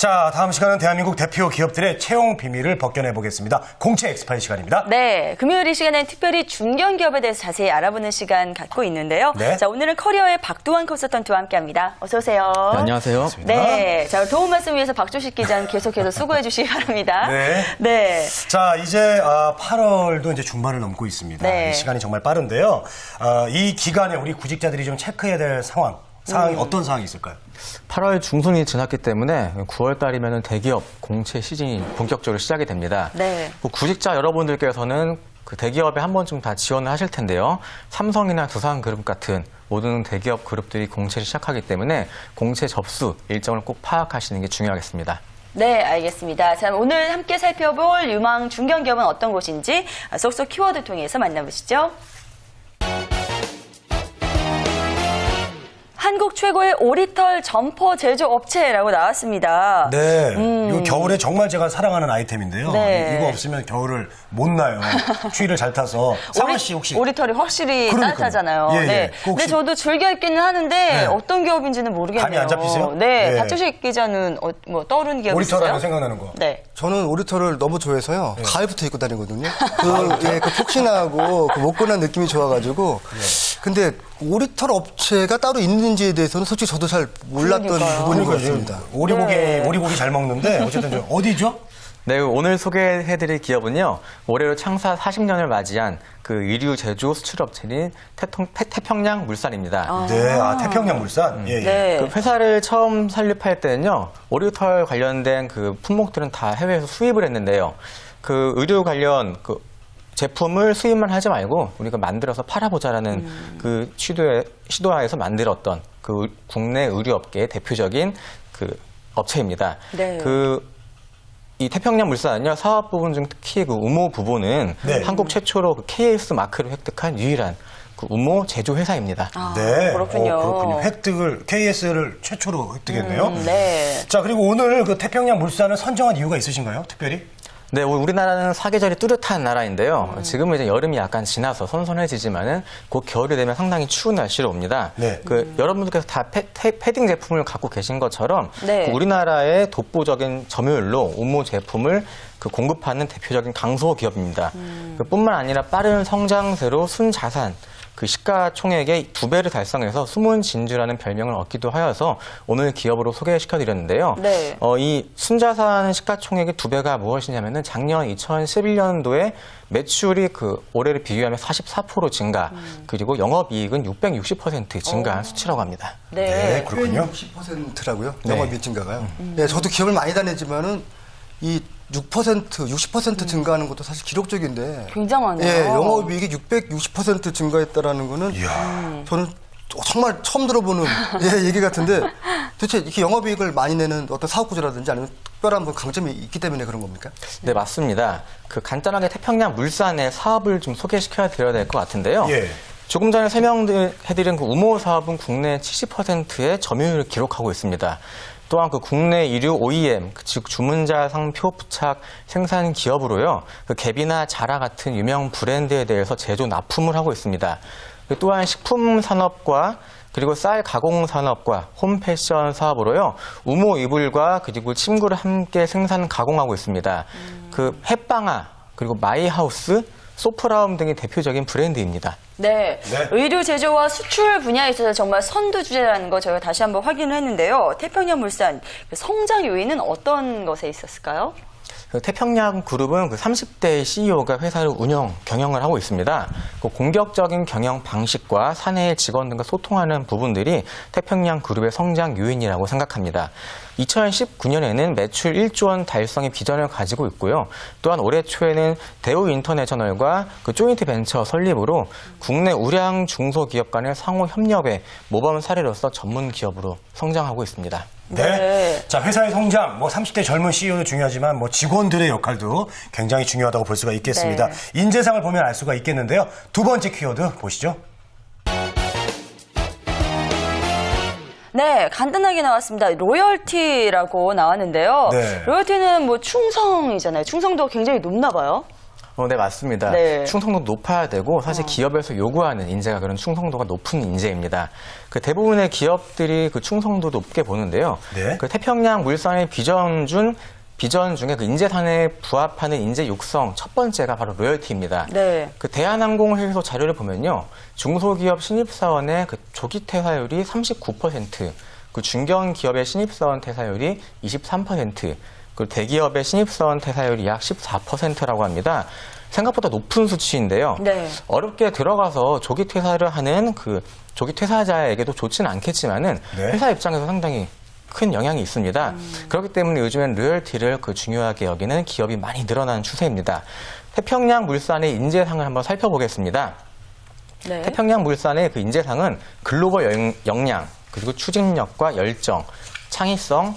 자, 다음 시간은 대한민국 대표 기업들의 채용 비밀을 벗겨내 보겠습니다. 공채 엑스파일 시간입니다. 네, 금요일 이 시간엔 특별히 중견기업에 대해서 자세히 알아보는 시간 갖고 있는데요. 네. 자, 오늘은 커리어의 박도환 컨설턴트와 함께합니다. 어서 오세요. 네, 안녕하세요. 네, 자, 도움 말씀 위해서 박조식 기자는 계속해서 수고해 주시기 바랍니다. 네. 네. 자, 이제 8월도 이제 중반을 넘고 있습니다. 네. 이 시간이 정말 빠른데요. 이 기간에 우리 구직자들이 좀 체크해야 될 상황이 어떤 상황이 있을까요? 8월 중순이 지났기 때문에 9월 달이면 대기업 공채 시즌이 본격적으로 시작이 됩니다. 네. 구직자 여러분들께서는 그 대기업에 한 번쯤 다 지원을 하실 텐데요. 삼성이나 두산그룹 같은 모든 대기업 그룹들이 공채를 시작하기 때문에 공채 접수 일정을 꼭 파악하시는 게 중요하겠습니다. 네, 알겠습니다. 자, 오늘 함께 살펴볼 유망 중견기업은 어떤 곳인지 쏙쏙 키워드 통해서 만나보시죠. 한국 최고의 오리털 점퍼 제조업체라고 나왔습니다. 네. 이거 겨울에 정말 제가 사랑하는 아이템인데요. 네. 이거 없으면 겨울을 못 나요. 추위를 잘 타서. 상원 씨 혹시. 오리털이 확실히 그러니까요. 따뜻하잖아요. 예, 예. 네. 그 혹시- 근데 저도 즐겨 입기는 하는데 네. 어떤 기업인지는 모르겠네요. 감이 안 잡히세요? 네. 네. 박조식 기자는 뭐 떠오르는 기업 있어요? 오리털하면 생각나는 거. 네. 저는 오리털을 너무 좋아해서요. 네. 가을부터 입고 다니거든요. 그 폭신하고 그 목건한 느낌이 좋아가지고. 근데 오리털 업체가 따로 있는지에 대해서는 솔직히 저도 잘 몰랐던 그러니까요. 부분인 것 그러니까 같습니다. 오리고기 잘 먹는데 어쨌든 저 어디죠? 네, 오늘 소개해드릴 기업은요. 올해로 창사 40년을 맞이한 그 의류 제조 수출업체인 태평양 물산입니다. 네, 태평양 물산. 예, 예. 네. 그 회사를 처음 설립할 때는요, 오리털 관련된 그 품목들은 다 해외에서 수입을 했는데요. 그 의류 관련 그 제품을 수입만 하지 말고 우리가 만들어서 팔아보자라는 그 시도하에서 만들었던 그 국내 의류업계의 대표적인 그 업체입니다. 네. 이 태평양 물산은요, 사업 부분 중 특히 그 우모 부분은 네. 한국 최초로 그 KS 마크를 획득한 유일한 그 우모 제조 회사입니다. 네. 그렇군요. 그렇군요. KS를 최초로 획득했네요. 네. 자, 그리고 오늘 그 태평양 물산을 선정한 이유가 있으신가요? 특별히? 네, 우리나라는 사계절이 뚜렷한 나라인데요. 지금은 이제 여름이 약간 지나서 선선해지지만은 곧 겨울이 되면 상당히 추운 날씨로 옵니다. 네. 여러분들께서 다 패딩 제품을 갖고 계신 것처럼 네. 그 우리나라의 독보적인 점유율로 우모 제품을 그 공급하는 대표적인 강소 기업입니다. 뿐만 아니라 빠른 성장세로 순자산 그 시가총액의 2배를 달성해서 숨은 진주라는 별명을 얻기도 하여서 오늘 기업으로 소개시켜드렸는데요. 네. 이 순자산 시가총액의 2배가 무엇이냐면은 작년 2011년도에 매출이 그 올해를 비교하면 44% 증가, 그리고 영업이익은 660% 증가한 수치라고 합니다. 네, 그렇군요. 60%라고요? 네. 영업이익 증가가요. 네, 저도 기업을 많이 다녔지만은 이 6%, 60% 증가하는 것도 사실 기록적인데. 굉장하네요. 예, 영업이익이 660% 증가했다라는 거는 저는 정말 처음 들어보는 얘기 같은데 도대체 이렇게 영업이익을 많이 내는 어떤 사업 구조라든지 아니면 특별한 뭐 강점이 있기 때문에 그런 겁니까? 네, 맞습니다. 그 간단하게 태평양 물산의 사업을 좀 소개시켜 드려야 될 것 같은데요. 예. 조금 전에 설명해드린 그 우모 사업은 국내 70%의 점유율을 기록하고 있습니다. 또한 그 국내 의류 OEM, 즉 주문자 상표 부착 생산 기업으로요. 그 갭이나 자라 같은 유명 브랜드에 대해서 제조 납품을 하고 있습니다. 또한 식품 산업과 그리고 쌀 가공 산업과 홈 패션 사업으로요. 우모 이불과 그리고 침구를 함께 생산 가공하고 있습니다. 그 햇방아 그리고 마이하우스, 소프라움 등이 대표적인 브랜드입니다. 네. 네. 의류 제조와 수출 분야에 있어서 정말 선두 주제라는 거 저희가 다시 한번 확인을 했는데요. 태평양 물산 성장 요인은 어떤 것에 있었을까요? 그 태평양 그룹은 그 30대 CEO가 회사를 경영을 하고 있습니다. 그 공격적인 경영 방식과 사내 직원 등과 소통하는 부분들이 태평양 그룹의 성장 요인이라고 생각합니다. 2019년에는 매출 1조 원 달성의 비전을 가지고 있고요. 또한 올해 초에는 대우 인터내셔널과 그 조인트 벤처 설립으로 국내 우량 중소기업 간의 상호 협력의 모범 사례로서 전문 기업으로 성장하고 있습니다. 네. 네. 자, 회사의 성장, 30대 젊은 CEO도 중요하지만 직원들의 역할도 굉장히 중요하다고 볼 수가 있겠습니다. 네. 인재상을 보면 알 수가 있겠는데요. 두 번째 키워드 보시죠. 네, 간단하게 나왔습니다. 로열티라고 나왔는데요. 네. 로열티는 충성이잖아요. 충성도가 굉장히 높나 봐요. 네, 맞습니다. 네. 충성도 높아야 되고 사실 기업에서 요구하는 인재가 그런 충성도가 높은 인재입니다. 그 대부분의 기업들이 그 충성도 높게 보는데요. 네. 그 태평양 물산의 비전 중에 그 인재상에 부합하는 인재 육성 첫 번째가 바로 로열티입니다. 네. 그 대한항공회의소 자료를 보면요. 중소기업 신입사원의 그 조기 퇴사율이 39%, 그 중견기업의 신입사원 퇴사율이 23%, 그리고 대기업의 신입사원 퇴사율이 약 14%라고 합니다. 생각보다 높은 수치인데요. 네. 어렵게 들어가서 조기 퇴사를 하는 그 조기 퇴사자에게도 좋지는 않겠지만은 네. 회사 입장에서 상당히 큰 영향이 있습니다. 그렇기 때문에 요즘엔 로열티를 그 중요하게 여기는 기업이 많이 늘어나는 추세입니다. 태평양 물산의 인재상을 한번 살펴보겠습니다. 네. 태평양 물산의 그 인재상은 글로벌 역량, 그리고 추진력과 열정, 창의성,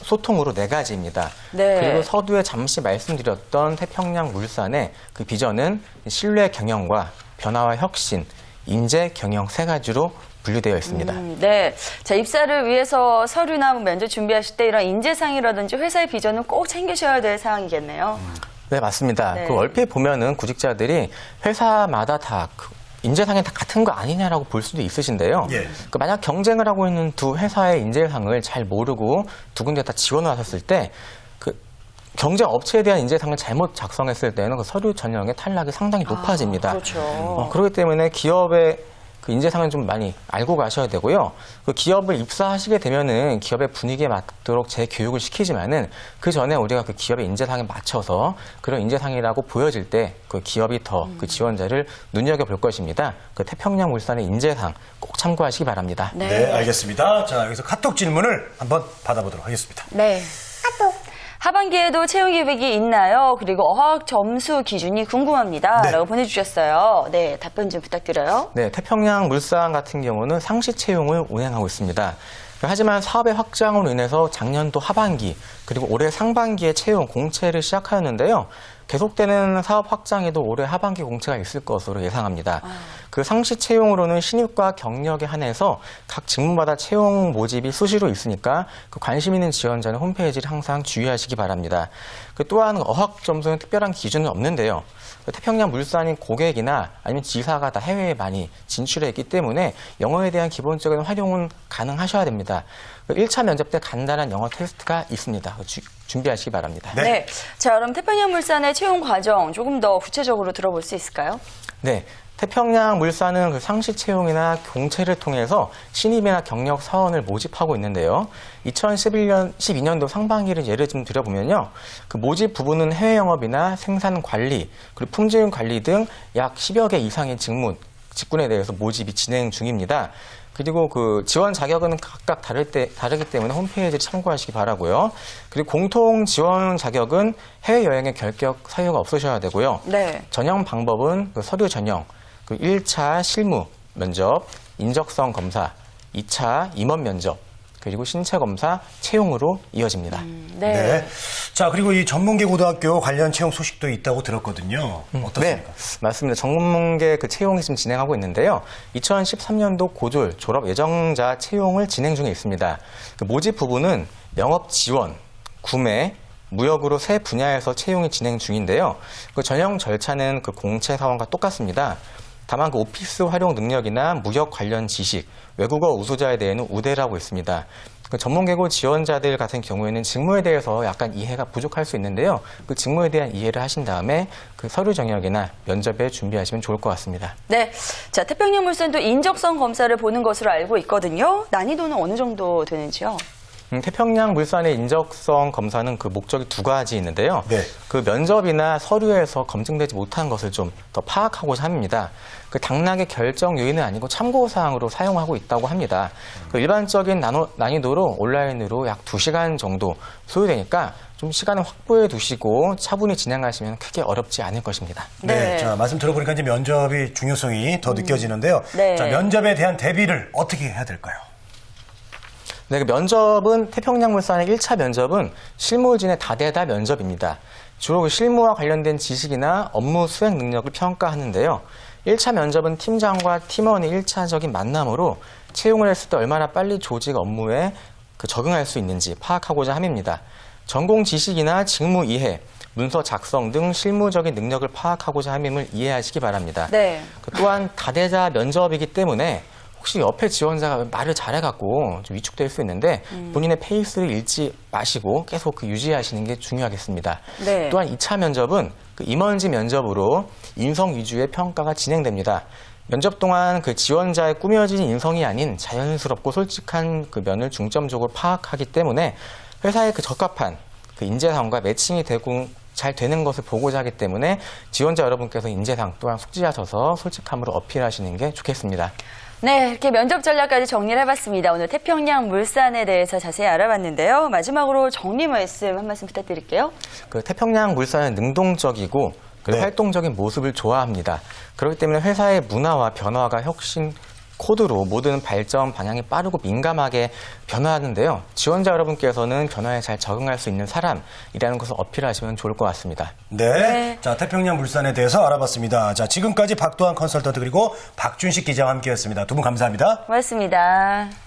소통으로 4가지입니다. 네. 그리고 서두에 잠시 말씀드렸던 태평양 물산의 그 비전은 신뢰 경영과 변화와 혁신, 인재 경영 3가지로 분류되어 있습니다. 네. 자, 입사를 위해서 서류나 면접 준비하실 때 이런 인재상이라든지 회사의 비전은 꼭 챙기셔야 될 사항이겠네요. 네, 맞습니다. 네. 그 얼핏 보면은 구직자들이 회사마다 다 인재상이 다 같은 거 아니냐라고 볼 수도 있으신데요. 예. 그 만약 경쟁을 하고 있는 두 회사의 인재상을 잘 모르고 두 군데 다 지원을 하셨을 때 그 경쟁 업체에 대한 인재상을 잘못 작성했을 때는 그 서류 전형의 탈락이 상당히 높아집니다. 그렇죠. 그렇기 때문에 기업의 그 인재상은 좀 많이 알고 가셔야 되고요. 그 기업을 입사하시게 되면은 기업의 분위기에 맞도록 재교육을 시키지만은 그 전에 우리가 그 기업의 인재상에 맞춰서 그런 인재상이라고 보여질 때 그 기업이 더 그 지원자를 눈여겨볼 것입니다. 그 태평양 물산의 인재상 꼭 참고하시기 바랍니다. 네, 알겠습니다. 자, 여기서 카톡 질문을 한번 받아보도록 하겠습니다. 네. 하반기에도 채용 계획이 있나요? 그리고 어학 점수 기준이 궁금합니다. 네. 라고 보내주셨어요. 네, 답변 좀 부탁드려요. 네, 태평양 물산 같은 경우는 상시 채용을 운행하고 있습니다. 하지만 사업의 확장으로 인해서 작년도 하반기 그리고 올해 상반기에 채용 공채를 시작하였는데요. 계속되는 사업 확장에도 올해 하반기 공채가 있을 것으로 예상합니다. 그 상시 채용으로는 신입과 경력에 한해서 각 직무마다 채용 모집이 수시로 있으니까 그 관심 있는 지원자는 홈페이지를 항상 주의하시기 바랍니다. 그 또한 어학 점수는 특별한 기준은 없는데요. 태평양 물산이 고객이나 아니면 지사가 다 해외에 많이 진출해 있기 때문에 영어에 대한 기본적인 활용은 가능하셔야 됩니다. 1차 면접 때 간단한 영어 테스트가 있습니다. 준비하시기 바랍니다. 네. 자, 그럼 태평양 물산의 채용 과정 조금 더 구체적으로 들어볼 수 있을까요? 네. 태평양 물산은 그 상시 채용이나 공채를 통해서 신입이나 경력 사원을 모집하고 있는데요. 12년도 상반기를 예를 좀 들어보면요. 그 모집 부분은 해외 영업이나 생산 관리, 그리고 품질 관리 등 약 10여 개 이상의 직군에 대해서 모집이 진행 중입니다. 그리고 그 지원 자격은 각각 다르기 때문에 홈페이지를 참고하시기 바라고요. 그리고 공통 지원 자격은 해외여행의 결격 사유가 없으셔야 되고요. 네. 전형 방법은 그 서류 전형, 그 1차 실무 면접, 인적성 검사, 2차 임원 면접, 그리고 신체 검사, 채용으로 이어집니다. 네. 네. 자, 그리고 이 전문계 고등학교 관련 채용 소식도 있다고 들었거든요. 어떻습니까? 네, 맞습니다. 전문계 그 채용이 지금 진행하고 있는데요. 2013년도 고졸 졸업 예정자 채용을 진행 중에 있습니다. 그 모집 부분은 영업 지원, 구매, 무역으로 세 분야에서 채용이 진행 중인데요. 그 전형 절차는 그 공채 사원과 똑같습니다. 다만 그 오피스 활용 능력이나 무역 관련 지식, 외국어 우수자에 대해서는 우대라고 있습니다. 그 전문계고 지원자들 같은 경우에는 직무에 대해서 약간 이해가 부족할 수 있는데요. 그 직무에 대한 이해를 하신 다음에 그 서류 정역이나 면접에 준비하시면 좋을 것 같습니다. 네. 자, 태평양 물산도 인적성 검사를 보는 것으로 알고 있거든요. 난이도는 어느 정도 되는지요? 태평양 물산의 인적성 검사는 그 목적이 2가지 있는데요. 네. 그 면접이나 서류에서 검증되지 못한 것을 좀 더 파악하고자 합니다. 그 당락의 결정 요인은 아니고 참고사항으로 사용하고 있다고 합니다. 그 일반적인 난이도로 온라인으로 약 2시간 정도 소요되니까 좀 시간을 확보해 두시고 차분히 진행하시면 크게 어렵지 않을 것입니다. 네. 네. 자, 말씀 들어보니까 이제 면접의 중요성이 더 느껴지는데요. 네. 자, 면접에 대한 대비를 어떻게 해야 될까요? 네, 그 면접은 태평양 물산의 1차 면접은 실무진의 다대다 면접입니다. 주로 그 실무와 관련된 지식이나 업무 수행 능력을 평가하는데요. 1차 면접은 팀장과 팀원의 1차적인 만남으로 채용을 했을 때 얼마나 빨리 조직 업무에 그 적응할 수 있는지 파악하고자 함입니다. 전공 지식이나 직무 이해, 문서 작성 등 실무적인 능력을 파악하고자 함임을 이해하시기 바랍니다. 네. 또한 다대자 면접이기 때문에 혹시 옆에 지원자가 말을 잘해갖고 좀 위축될 수 있는데 본인의 페이스를 잃지 마시고 계속 유지하시는 게 중요하겠습니다. 네. 또한 2차 면접은 임원지 면접으로 인성 위주의 평가가 진행됩니다. 면접 동안 지원자의 꾸며진 인성이 아닌 자연스럽고 솔직한 면을 중점적으로 파악하기 때문에 회사에 적합한 인재상과 매칭이 되고 잘 되는 것을 보고자 하기 때문에 지원자 여러분께서 인재상 또한 숙지하셔서 솔직함으로 어필하시는 게 좋겠습니다. 네, 이렇게 면접 전략까지 정리를 해봤습니다. 오늘 태평양 물산에 대해서 자세히 알아봤는데요. 마지막으로 정리 말씀 한 말씀 부탁드릴게요. 태평양 물산은 능동적이고 네. 활동적인 모습을 좋아합니다. 그렇기 때문에 회사의 문화와 변화가 혁신 코드로 모든 발전 방향이 빠르고 민감하게 변화하는데요. 지원자 여러분께서는 변화에 잘 적응할 수 있는 사람이라는 것을 어필하시면 좋을 것 같습니다. 네. 자, 태평양 물산에 대해서 알아봤습니다. 자, 지금까지 박도환 컨설턴트 그리고 박준식 기자와 함께했습니다. 두 분 감사합니다. 고맙습니다.